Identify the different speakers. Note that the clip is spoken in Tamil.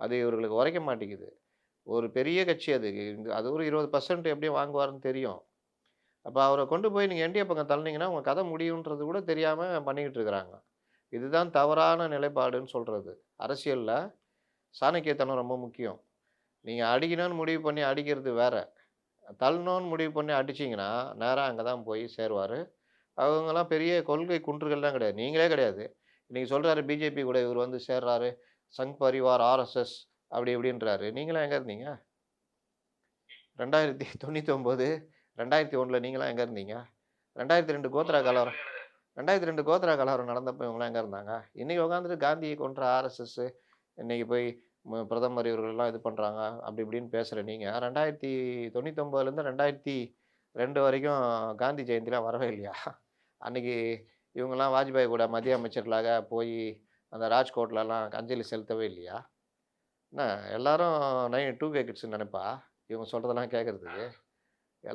Speaker 1: அது இவர்களுக்கு உரைக்க மாட்டேங்குது. ஒரு பெரிய கட்சி அது. அது ஒரு 20% எப்படியும் வாங்குவாருன்னு தெரியும். அப்ப அவர கொண்டு போய் நீங்க என்டிஏ பக்கம் தள்ளுனீங்கன்னா, உங்க கதை முடியுன்றது கூட தெரியாம பண்ணிக்கிட்டு இருக்கிறாங்க. இதுதான் தவறான நிலைப்பாடுன்னு சொல்றது. அரசியல்ல சாணக்கியத்தனம் ரொம்ப முக்கியம். நீங்க அடிக்கணும்னு முடிவு பண்ணி அடிக்கிறது வேற. தள்ளணும்னு முடிவு பண்ணி அடிச்சீங்கன்னா, நேரா அங்க தான் போய் சேருவாரு. அவங்கலாம் பெரிய கொள்கை குன்றுகள்லாம் கிடையாது. நீங்களே கிடையாது. இன்னைக்கு சொல்றாரு பிஜேபி கூட இவரு வந்து சேர்றாரு. சங் பரிவார், ஆர்எஸ்எஸ் அப்படி இப்படின்றாரு. நீங்கலாம் எங்க இருந்தீங்க? 2099 2001ல நீங்கலாம் எங்க இருந்தீங்க? 2002 கோத்ரா கலவரம் 2002 கோத்ரா கலவரம் நடந்தப்ப இவங்கலாம் எங்க இருந்தாங்க? இன்னைக்கு உட்காந்துட்டு காந்திய கொன்ற ஆர்எஸ்எஸ் இன்னைக்கு போய் பிரதமர் இவர்கள்லாம் இது பண்றாங்க. அப்படி இப்படின்னு பேசுற நீங்க 2099லேருந்து 2002 வரைக்கும் காந்தி ஜெயந்திலாம் வரவே இல்லையா? அன்னைக்கு இவங்கலாம் வாஜ்பாய் கூட மத்திய அமைச்சர்களாக போயி அந்த ராஜ்கோட்லலாம் அஞ்சலி செலுத்தவே இல்லையா? என்ன எல்லாரும் 2கே கிட்ஸ்ன்னு நெனைப்பா? இவங்க சொல்றதெல்லாம் கேட்கறதுக்கு.